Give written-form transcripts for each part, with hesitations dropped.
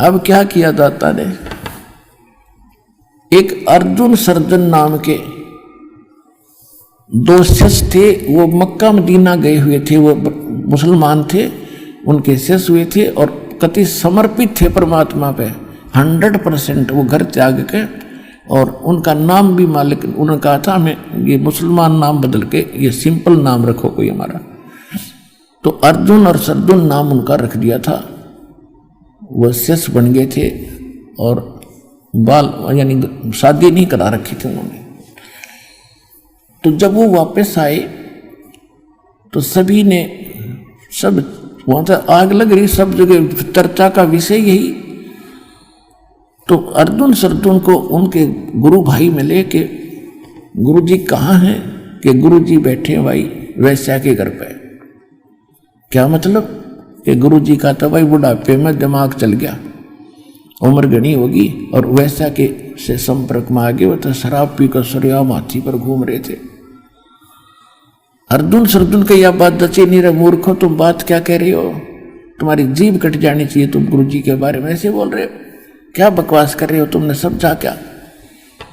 अब क्या किया दाता ने, एक अर्जुन सर्जन नाम के दो शिष्य थे, वो मक्का मदीना गए हुए थे, वो मुसलमान थे, उनके शिष्य हुए थे और कति समर्पित थे परमात्मा पे 100%। वो घर त्याग के, और उनका नाम भी मालिक, उन्होंने कहा था हमें ये मुसलमान नाम बदल के ये सिंपल नाम रखो कोई हमारा, तो अर्जुन और सर्जुन नाम उनका रख दिया था। वो शिष्य बन गए थे और बाल यानी शादी नहीं करा रखी थी उन्होंने। तो जब वो वापस आए तो सभी ने, सब वहां से आग लग रही, सब जगह चर्चा का विषय यही। तो अर्जुन सर्जुन को उनके गुरु भाई मिले कि गुरु जी कहाँ हैं, कि गुरु जी बैठे हैं भाई वैश्या के घर पे। क्या मतलब, कि गुरु जी का तो भाई बुढ़ापे में दिमाग चल गया, उम्र घनी होगी, और वैश्या के से संपर्क में आ गए, वो तो शराब पी कर सरिया हाथी पर घूम रहे थे। अर्जुन सर्जुन के यह बात दचे नहीं रहे, मूर्खो तुम बात क्या कह रहे हो, तुम्हारी जीभ कट जानी चाहिए, तुम गुरु जी के बारे में ऐसे बोल रहे हो, क्या बकवास कर रहे हो, तुमने समझा क्या।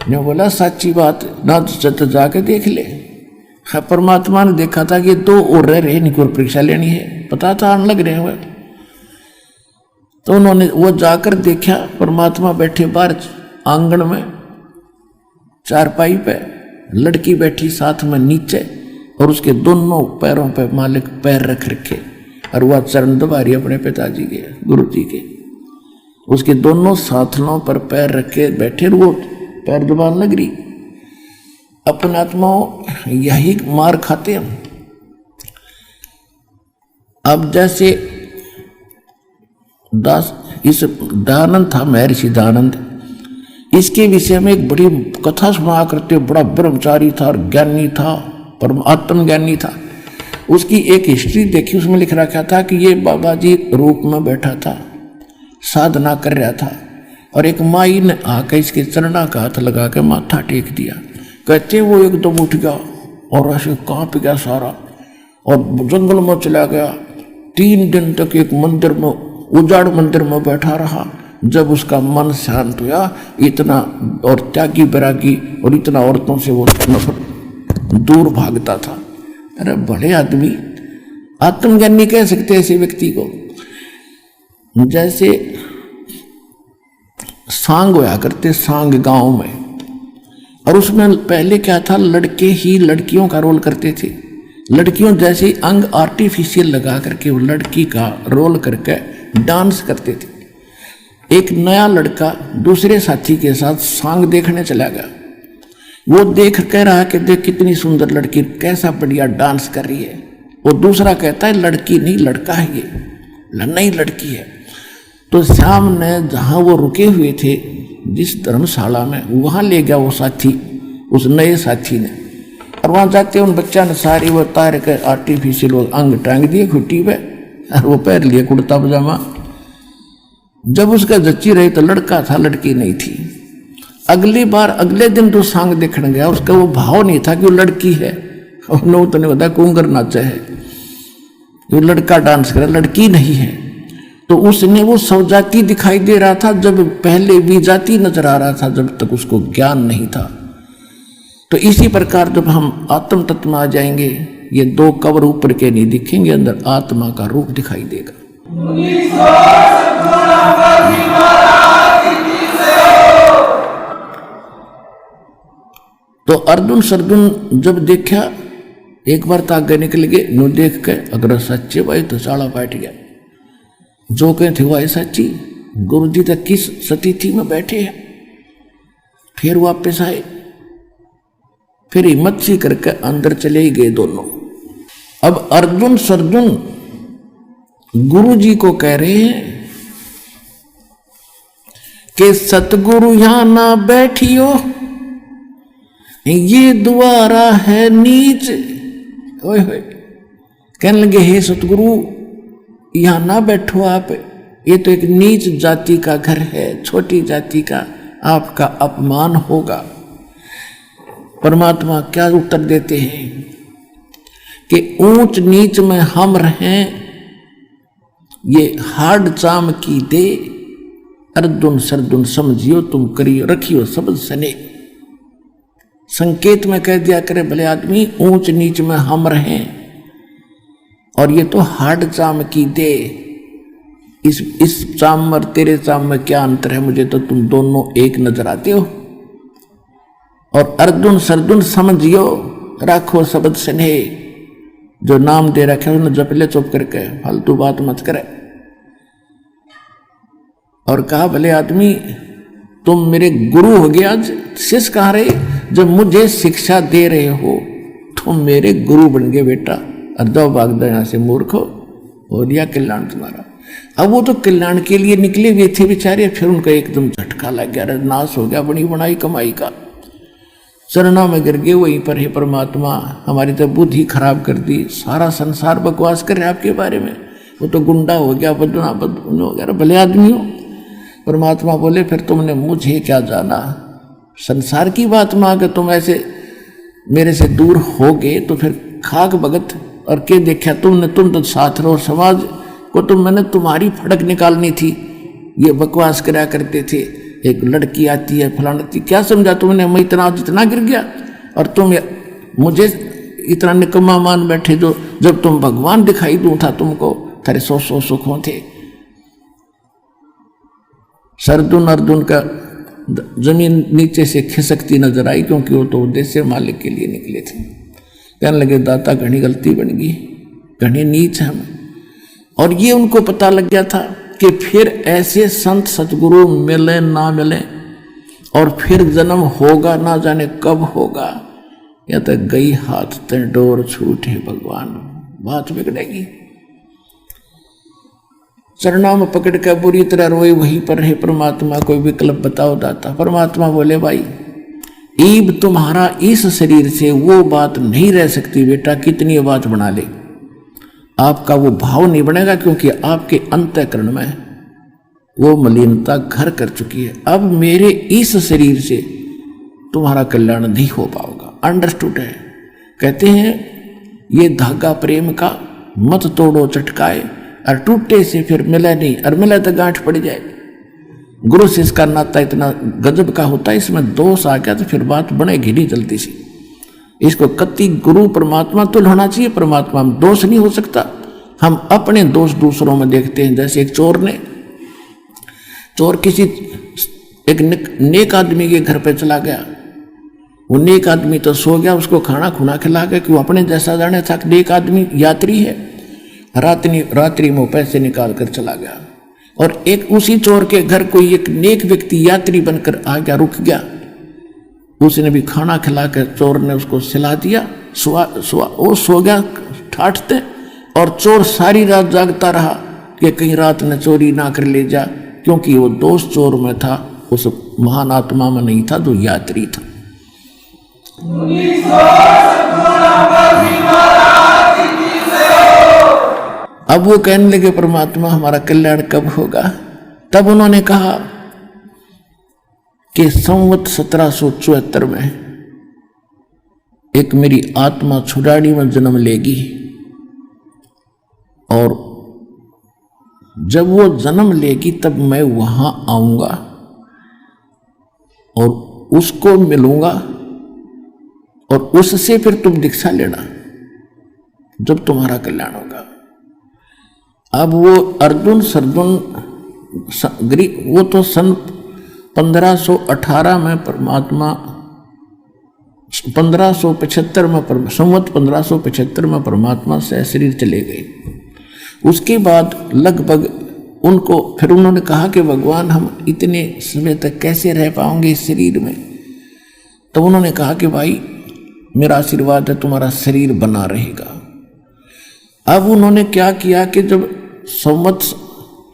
ने बोला सच्ची बात ना तो जाके देख ले। हाँ, परमात्मा ने देखा था कि दो और रह रहे, इनको परीक्षा लेनी है, पता था आने लग रहे हुए। तो उन्होंने वो जाकर देखा, परमात्मा बैठे बाहर आंगन में चारपाई पे, लड़की बैठी साथ में नीचे, और उसके दोनों पैरों पे मालिक पैर रख रखे, और वह चरण दबा रही अपने पिताजी के, गुरु जी के। उसके दोनों साथलों पर पैर रखे बैठे, वो पैर दबाने लग रही। अपन आत्माओं यही मार खाते हम। अब जैसे इस दयानंद था, महर्षि दयानंद, इसके विषय में एक बड़ी कथा सुना करते, बड़ा ब्रह्मचारी था और ज्ञानी था, परम आत्मज्ञानी था। उसकी एक हिस्ट्री देखी, उसमें लिख रखा था कि ये बाबा जी रूप में बैठा था, साधना कर रहा था, और एक माई ने आकर इसके चरणा का हाथ लगा के माथा टेक दिया। कहते वो एकदम उठ गया और ऐसे कांप गया सारा, और जंगल में चला गया। 3 दिन तक एक मंदिर में, उजाड़ मंदिर में बैठा रहा। जब उसका मन शांत हुआ, इतना और त्यागी बैरागी और इतना औरतों से वो नफरत दूर भागता था। अरे बड़े आदमी, आत्मज्ञानी कह सकते ऐसे व्यक्ति को। जैसे सांग होया करते, सांग गांव में, और उसमें पहले क्या था, लड़के ही लड़कियों का रोल करते थे। लड़कियों जैसे अंग आर्टिफिशियल लगा करके वो लड़की का रोल करके डांस करते थे। एक नया लड़का दूसरे साथी के साथ सांग देखने चला गया। वो देख कह रहा कि देख कितनी सुंदर लड़की, कैसा बढ़िया डांस कर रही है। वो दूसरा कहता है लड़की नहीं लड़का है, ये नहीं लड़की है। तो श्याम ने जहाँ वो रुके हुए थे जिस धर्मशाला में, वहाँ ले गया वो साथी, उस नए साथी ने। और वहाँ जाते उन बच्चा ने सारी वो तार के आर्टिफिशियल अंग टांग दिए खुट्टी पे, और वो पहन लिए कुर्ता पजामा। जब उसका जच्ची रही तो लड़का था, लड़की नहीं थी। अगली बार अगले दिन तो सांग देखने गया, उसका वो भाव नहीं था कि वो लड़की है। और नो तो नहीं बताया कुंगर नाचा है, वो लड़का डांस करे, लड़की नहीं है। तो उसने वो सवजाती दिखाई दे रहा था, जब पहले विजाती नजर आ रहा था, जब तक उसको ज्ञान नहीं था। तो इसी प्रकार जब हम आत्म तत्व में आ जाएंगे, ये 2 कवर ऊपर के नहीं दिखेंगे, अंदर आत्मा का रूप दिखाई देगा। तो अर्जुन सर्जुन जब देखा, एक बार तो आगे निकल गए, नो देख के अगर सच्चे भाई तो साड़ा बैठ गया। जो कहे थे वह सच्ची, गुरु जी तक किस सतीथि में बैठे हैं। फिर वापस आए, फिर हिम्मत सी करके अंदर चले ही गए दोनों। अब अर्जुन सर्जुन गुरु जी को कह रहे हैं कि सतगुरु यहां ना बैठियो, ये द्वारा है नीच। ओए होए, कहने लगे हे सतगुरु यहां ना बैठो आप, ये तो एक नीच जाति का घर है, छोटी जाति का आपका अपमान होगा। परमात्मा क्या उत्तर देते हैं कि ऊंच नीच में हम रहें, ये हाड चाम की दे, अर्जुन सरदुन समझियो तुम करियो रखियो शब्द सने। संकेत में कह दिया करे भले आदमी ऊंच नीच में हम रहें, और ये तो हार्ड चाम की दे, इस चाम और तेरे चाम में क्या अंतर है, मुझे तो तुम दोनों एक नजर आते हो। और अर्जुन सरदुन समझियो राखो शब्द सने, जो नाम दे रखे उन्हें जप ले चुप करके, फालतू बात मत करे। और कहा भले आदमी तुम मेरे गुरु हो गया, शिष्य कहाँ रहे, जब मुझे शिक्षा दे रहे हो तुम मेरे गुरु बन गए बेटा, और दो भाग दो यहां से मूर्ख हो दिया कल्याण तुम्हारा। अब वो तो कल्याण के लिए निकले हुए थे बेचारे, फिर उनका एकदम झटका लग गया, नाश हो गया बनी बनाई कमाई का, चरणों में गिर गए। वहीं पर हे परमात्मा हमारी तो बुद्धि खराब कर दी, सारा संसार बकवास कर रहे आपके बारे में, वो तो गुंडा हो गया, बदना बदन हो गया, भले आदमी हो। परमात्मा बोले फिर तुमने मुझे क्या जाना, संसार की बात में आकर तुम ऐसे मेरे से दूर हो गए तो फिर खाक भगत और के देखा तुमने, तुम तो साथ रहो, समाज को तो मैंने तुम्हारी फड़क निकालनी थी, ये बकवास करा करते थे, एक लड़की आती है फलानी, क्या समझा तुमने, मैं इतना जितना गिर गया और तुम मुझे इतना निकम्मा मान बैठे, जो जब तुम भगवान दिखाई दूं था तुमको, तेरे सौ सुखों थे। सरदुन अर्जुन का जमीन नीचे से खिसकती नजर आई, क्योंकि वो तो उद्देश्य मालिक के लिए निकले थे। कहने लगे दाता घनी गलती बन गई, घनी नीच हम। और ये उनको पता लग गया था कि फिर ऐसे संत सतगुरु मिले ना मिले, और फिर जन्म होगा ना जाने कब होगा, या तो गई हाथ ते डोर छूटे भगवान, बात बिगड़ेगी। चरणों में पकड़ कर बुरी तरह रोए, वहीं पर है परमात्मा कोई विकल्प बताओ दाता। परमात्मा बोले भाई ईब तुम्हारा इस शरीर से वो बात नहीं रह सकती बेटा, कितनी बात बना ले, आपका वो भाव नहीं बनेगा, क्योंकि आपके अंतःकरण में वो मलिनता घर कर चुकी है। अब मेरे इस शरीर से तुम्हारा कल्याण नहीं हो पाएगा, अंडरस्टूड है। कहते हैं ये धागा प्रेम का मत तोड़ो चटकाए, और टूटे से फिर मिला नहीं, और मिला तो गांठ पड़ जाए। गुरु शिष्य का नाता इतना गजब का होता है, इसमें दोष आ गया तो फिर बात बनेगी नहीं जल्दी से। इसको कति गुरु परमात्मा तुल होना चाहिए, परमात्मा में दोष नहीं हो सकता। हम अपने दोष दूसरों में देखते हैं। जैसे एक चोर किसी एक नेक आदमी के घर पे चला गया, वो नेक आदमी तो सो गया, उसको खाना खुना खिला गया कि वो अपने जैसा जाने था, नेक आदमी यात्री है, रात्रि में पैसे निकाल कर चला गया। और एक उसी चोर के घर कोई एक नेक व्यक्ति यात्री बनकर आ गया, रुक गया, उसने भी खाना खिलाकर चोर ने उसको सिला दिया, वो सो गया ठाठते, और चोर सारी रात जागता रहा कि कहीं रात ने चोरी ना कर ले जा, क्योंकि वो दोष चोर में था, उस महान आत्मा में नहीं था जो यात्री था। अब वो कहने लगे परमात्मा हमारा कल्याण कब होगा। तब उन्होंने कहा कि संवत 1774 में एक मेरी आत्मा छुड़ाड़ी में जन्म लेगी, और जब वो जन्म लेगी तब मैं वहां आऊंगा और उसको मिलूंगा, और उससे फिर तुम दीक्षा लेना जब तुम्हारा कल्याण होगा। अब वो अर्जुन सरदुन वो तो सन 1518 में परमात्मा 1575 में संवत 1575 में परमात्मा से शरीर चले गए। उसके बाद लगभग उनको फिर उन्होंने कहा कि भगवान हम इतने समय तक कैसे रह पाएंगे इस शरीर में। तो उन्होंने कहा कि भाई मेरा आशीर्वाद है तुम्हारा शरीर बना रहेगा। अब उन्होंने क्या किया कि जब संवत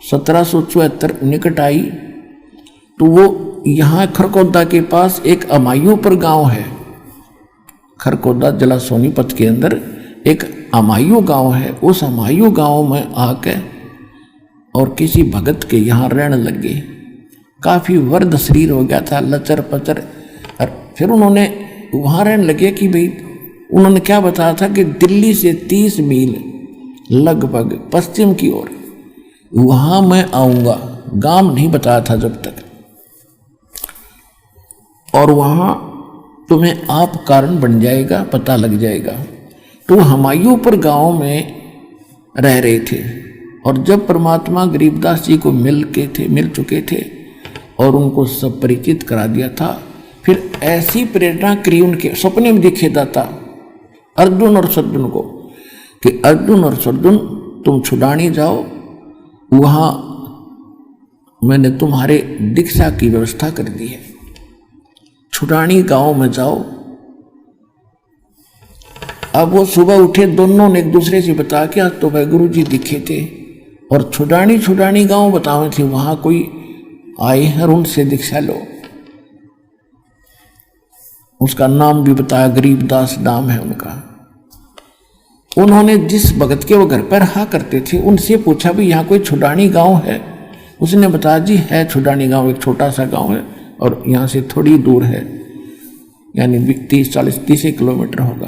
1774 निकट आई तो वो यहाँ खरकोदा के पास एक अमायू पर गांव है, खरकोदा जिला सोनीपत के अंदर एक अमायू गांव है। उस अमायू गांव में आके और किसी भगत के यहाँ रहने लग गए। काफ़ी वर्द शरीर हो गया था, लचर पचर। और फिर उन्होंने वहाँ रहने लगे कि भाई उन्होंने क्या बताया था कि दिल्ली से 30 मील लगभग पश्चिम की ओर वहाँ मैं आऊँगा। गांव नहीं बताया था जब तक। और वहां तुम्हें आप कारण बन जाएगा, पता लग जाएगा। तो हमायूंपुर गांव में रह रहे थे और जब परमात्मा गरीबदास जी को मिल चुके थे और उनको सब परिचित करा दिया था, फिर ऐसी प्रेरणा करी उनके सपने में दिखे दाता अर्जुन और सद्दुन को कि अर्जुन और सद्दुन तुम छुड़ानी जाओ, वहां मैंने तुम्हारे दीक्षा की व्यवस्था कर दी है। छुड़ानी गांव में जाओ। अब वो सुबह उठे, दोनों ने एक दूसरे से बता के आज तो भाई गुरु जी दिखे थे और छुड़ानी गांव बतावे थे, वहां कोई आए हैं और उनसे दीक्षा लो। उसका नाम भी बताया, गरीबदास नाम है उनका। उन्होंने जिस भगत के वो घर पर रहा करते थे उनसे पूछा भी यहाँ कोई छुड़ानी गांव है। उसने बताया जी है छुड़ानी गांव, एक छोटा सा गांव है और यहाँ से थोड़ी दूर है, यानी 30 किलोमीटर होगा।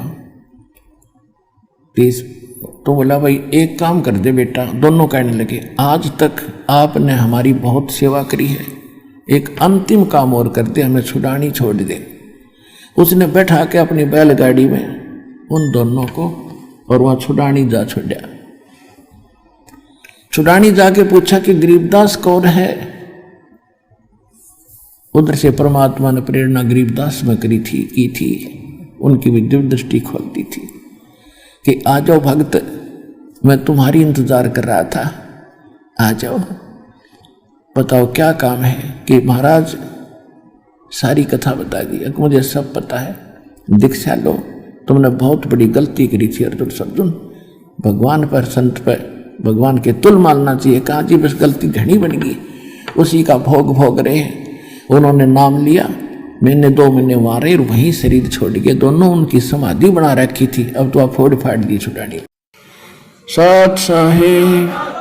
30। तो बोला भाई एक काम कर दे बेटा। दोनों कहने लगे आज तक आपने हमारी बहुत सेवा करी है, एक अंतिम काम और कर दे, हमें छुड़ानी छोड़ दे। उसने बैठा के अपनी बैलगाड़ी में उन दोनों को और वहां छुड़ानी जा छोड़ा। छुड़ानी जाके पूछा कि गरीबदास कौन है। उधर से परमात्मा ने प्रेरणा गरीबदास में की थी। उनकी भी दिव्य दृष्टि खोलती थी कि आ जाओ भक्त, मैं तुम्हारी इंतजार कर रहा था, आ जाओ, बताओ क्या काम है। कि महाराज सारी कथा बता दी, मुझे सब पता है, दीक्षा लो, तुमने बहुत बड़ी गलती करी थी अर्जुन। भगवान पर, संत पर, भगवान के तुल मानना चाहिए। कहा जी बस गलती घनी बन गई, उसी का भोग रहे हैं। उन्होंने नाम लिया, मैंने 2 महीने मारे और वहीं शरीर छोड़ के दोनों उनकी समाधि बना रखी थी। अब तो आप फोड़ फाड़ दी छुड़ानी। सत साहिब।